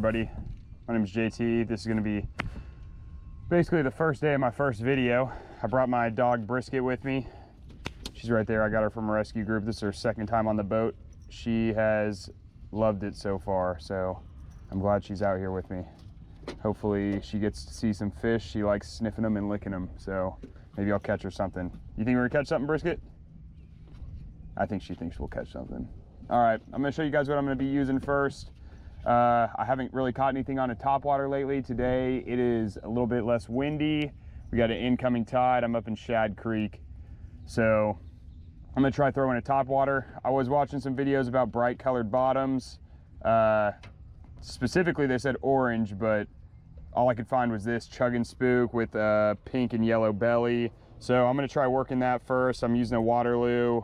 everybody, my name is JT. This is going to be basically the first day of my first video. I brought my dog Brisket with me. She's right there. I got her from a rescue group. This is her second time on the boat. She has loved it so far, so I'm glad she's out here with me. Hopefully she gets to see some fish. She likes sniffing them and licking them, so maybe I'll catch her something. You think we're gonna catch something, Brisket? I think she thinks we'll catch something. All right, I'm gonna show you guys what I'm gonna be using first. I haven't really caught anything on a topwater lately. Today it is a little bit less windy. We got an incoming tide. I'm up in Shad Creek, so I'm gonna try throwing a topwater. I was watching some videos about bright colored bottoms. Specifically they said orange, but all I could find was this Chug and Spook with pink and yellow belly. So I'm gonna try working that first. I'm using a Waterloo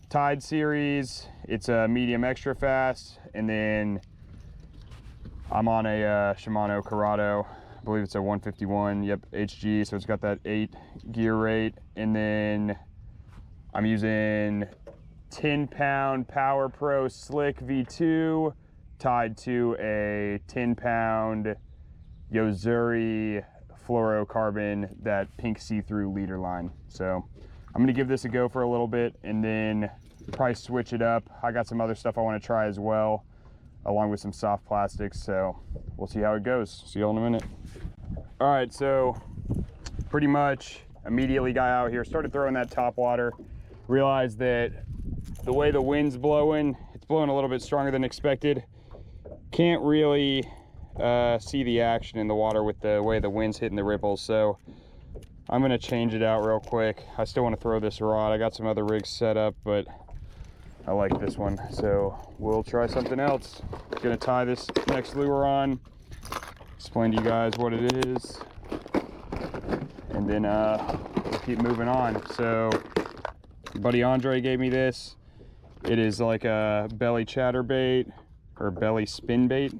Tide series. It's a medium extra fast, and then I'm on a Shimano Corrado. I believe it's a 151, yep, HG, so it's got that 8 gear rate. And then I'm using 10-pound Power Pro Slick V2 tied to a 10-pound Yozuri fluorocarbon, that pink see-through leader line. So I'm gonna give this a go for a little bit and then probably switch it up. I got some other stuff I wanna try as well, along with some soft plastics, so we'll see how it goes. See you all in a minute. All right, so pretty much immediately got out here, started throwing that topwater, realized that the way the wind's blowing, it's blowing a little bit stronger than expected. Can't really see the action in the water with the way the wind's hitting the ripples, so I'm gonna change it out real quick. I still wanna throw this rod. I got some other rigs set up, but I like this one, so we'll try something else. Gonna tie this next lure on, explain to you guys what it is, and then we'll keep moving on. So buddy Andre gave me this. It is like a belly chatterbait or belly spin bait.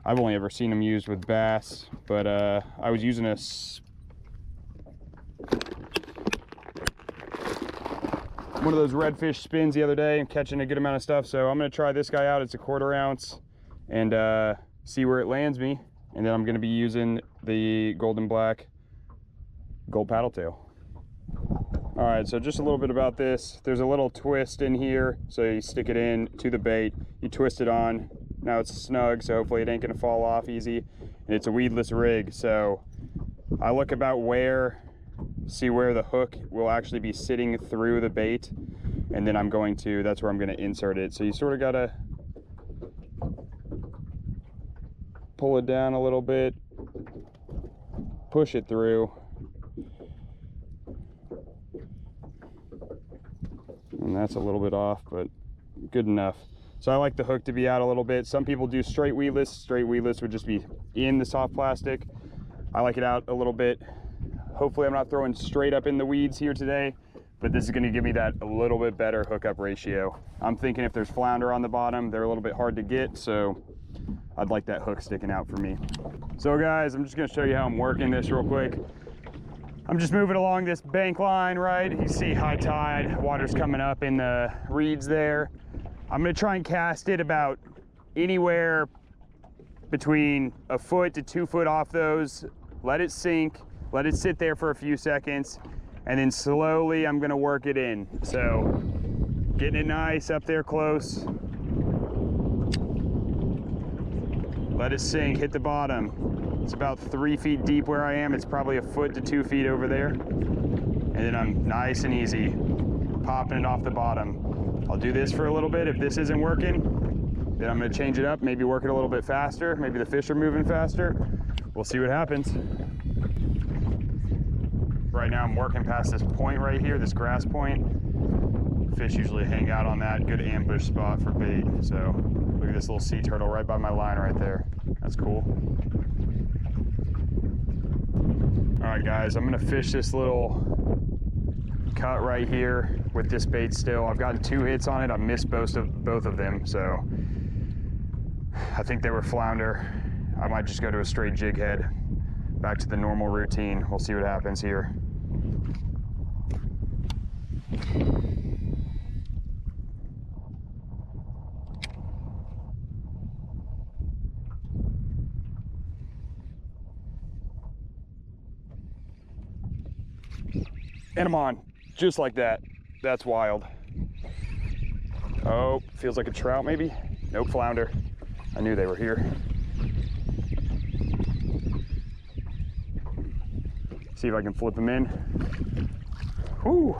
I've only ever seen them used with bass, but I was using one of those redfish spins the other day and catching a good amount of stuff. So I'm gonna try this guy out. It's a 1/4 ounce, and see where it lands me. And then I'm gonna be using the golden black gold paddle tail. All right, so just a little bit about this. There's a little twist in here, so you stick it in to the bait, you twist it on. Now it's snug, so hopefully it ain't gonna fall off easy. And it's a weedless rig, so I look about see where the hook will actually be sitting through the bait, and then that's where I'm gonna insert it. So you sort of gotta pull it down a little bit, push it through, and that's a little bit off, but good enough. So I like the hook to be out a little bit. Some people do straight weedless. Straight weedless would just be in the soft plastic. I like it out a little bit. Hopefully I'm not throwing straight up in the weeds here today, but this is gonna give me that a little bit better hookup ratio. I'm thinking if there's flounder on the bottom, they're a little bit hard to get, so I'd like that hook sticking out for me. So guys, I'm just gonna show you how I'm working this real quick. I'm just moving along this bank line, right? You see high tide, water's coming up in the reeds there. I'm gonna try and cast it about anywhere between 1 foot to 2 foot off those, let it sink, let it sit there for a few seconds, and then slowly I'm gonna work it in. So getting it nice up there close. Let it sink, hit the bottom. It's about 3 feet deep where I am. It's probably 1 foot to 2 feet over there. And then I'm nice and easy, popping it off the bottom. I'll do this for a little bit. If this isn't working, then I'm gonna change it up, maybe work it a little bit faster. Maybe the fish are moving faster. We'll see what happens. Right now I'm working past this point right here, this grass point. Fish usually hang out on that, good ambush spot for bait. So look at this little sea turtle right by my line right there. That's cool. All right guys, I'm gonna fish this little cut right here with this bait still. I've gotten 2 hits on it. I missed both of them, so I think they were flounder. I might just go to a straight jig head, back to the normal routine. We'll see what happens here. And I'm on, just like that. That's wild. Oh, feels like a trout maybe. Nope, flounder. I knew they were here. See if I can flip them in. Whew.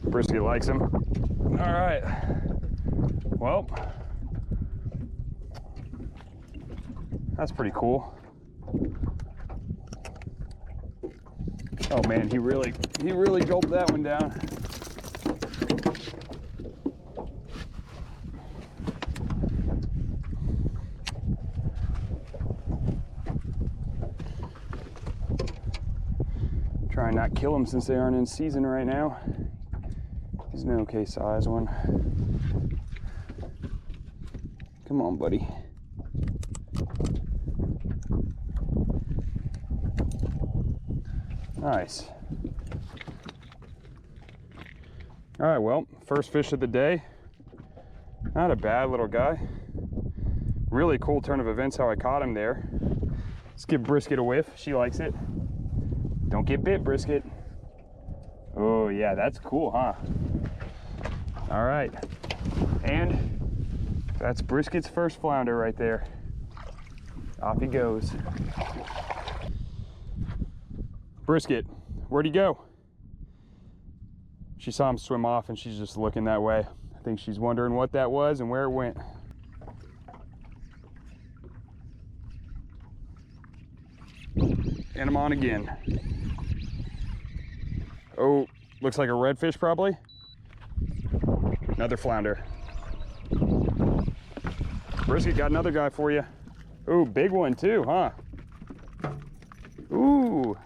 Brisket likes them. All right. Well, that's pretty cool. Oh man, he really gulped that one down. Try and not kill them since they aren't in season right now. He's an okay size one. Come on, buddy. Nice. All right, well, first fish of the day. Not a bad little guy. Really cool turn of events how I caught him there. Let's give Brisket a whiff. She likes it. Don't get bit, Brisket. Oh yeah, that's cool, huh? All right, and that's Brisket's first flounder right there. Off he goes. Brisket, where'd he go? She saw him swim off and she's just looking that way. I think she's wondering what that was and where it went. And I'm on again. Oh, looks like a redfish probably. Another flounder. Brisket got another guy for you. Ooh, big one too, huh? Ooh.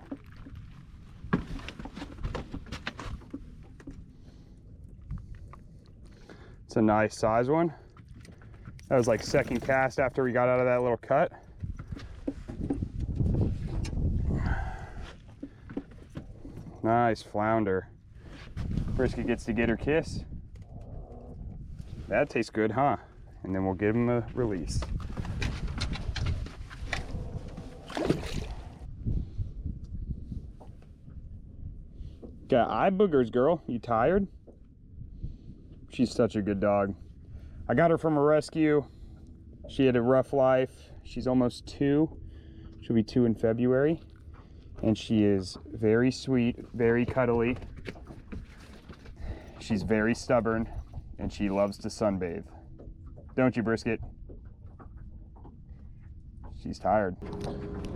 It's a nice size one. That was like second cast after we got out of that little cut. Nice flounder. Brisket gets to get her kiss. That tastes good, huh? And then we'll give him a release. Got eye boogers, girl. You tired? She's such a good dog. I got her from a rescue. She had a rough life. She's almost 2. She'll be 2 in February. And she is very sweet, very cuddly. She's very stubborn, and she loves to sunbathe. Don't you, Brisket? She's tired.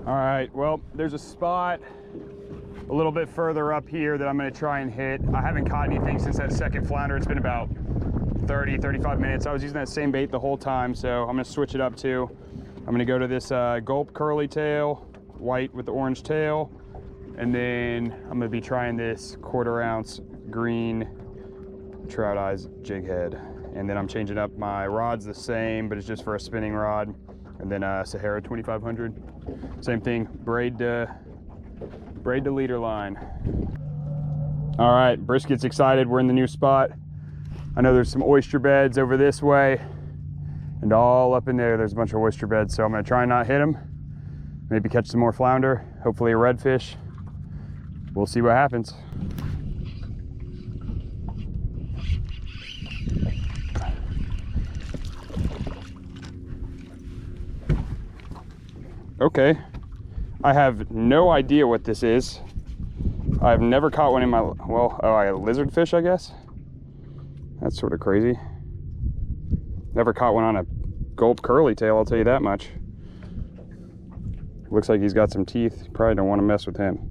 All right, well, there's a spot a little bit further up here that I'm gonna try and hit. I haven't caught anything since that second flounder. It's been about 30, 35 minutes. I was using that same bait the whole time, so I'm gonna switch it up too. I'm gonna go to this gulp curly tail, white with the orange tail, and then I'm gonna be trying this 1/4 ounce green trout eyes jig head. And then I'm changing up my rods the same, but it's just for a spinning rod. And then Sahara 2500. Same thing, braid to leader line. All right, Brisket's excited. We're in the new spot. I know there's some oyster beds over this way, and all up in there, there's a bunch of oyster beds. So I'm gonna try and not hit them. Maybe catch some more flounder, hopefully a redfish. We'll see what happens. Okay, I have no idea what this is. I've never caught one in my, well, oh, a lizard fish, I guess. That's sort of crazy. Never caught one on a gulp curly tail, I'll tell you that much. Looks like he's got some teeth. You probably don't want to mess with him.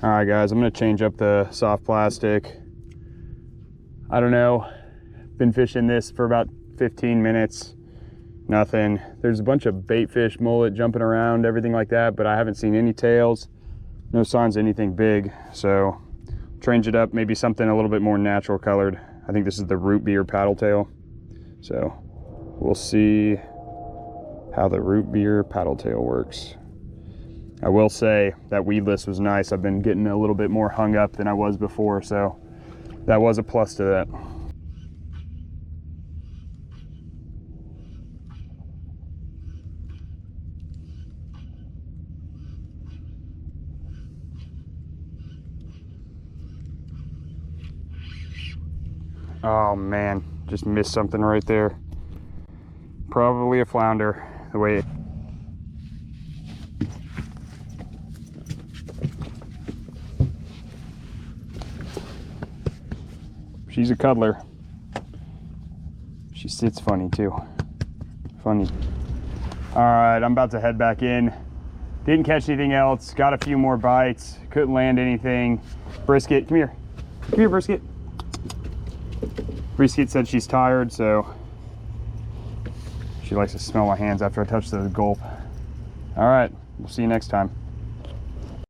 All right, guys, I'm gonna change up the soft plastic. I don't know, been fishing this for about 15 minutes. Nothing. There's a bunch of bait fish, mullet jumping around, everything like that, but I haven't seen any tails. No signs of anything big. So change it up, maybe something a little bit more natural colored. I think this is the root beer paddle tail. So we'll see how the root beer paddle tail works. I will say that weedless was nice. I've been getting a little bit more hung up than I was before, so that was a plus to that. Oh man, just missed something right there. Probably a flounder, the way she's a cuddler. She sits funny too. Funny. All right, I'm about to head back in. Didn't catch anything else. Got a few more bites. Couldn't land anything. Brisket, come here. Come here, Brisket. Brisket said she's tired, so she likes to smell my hands after I touch the gulp. All right, we'll see you next time.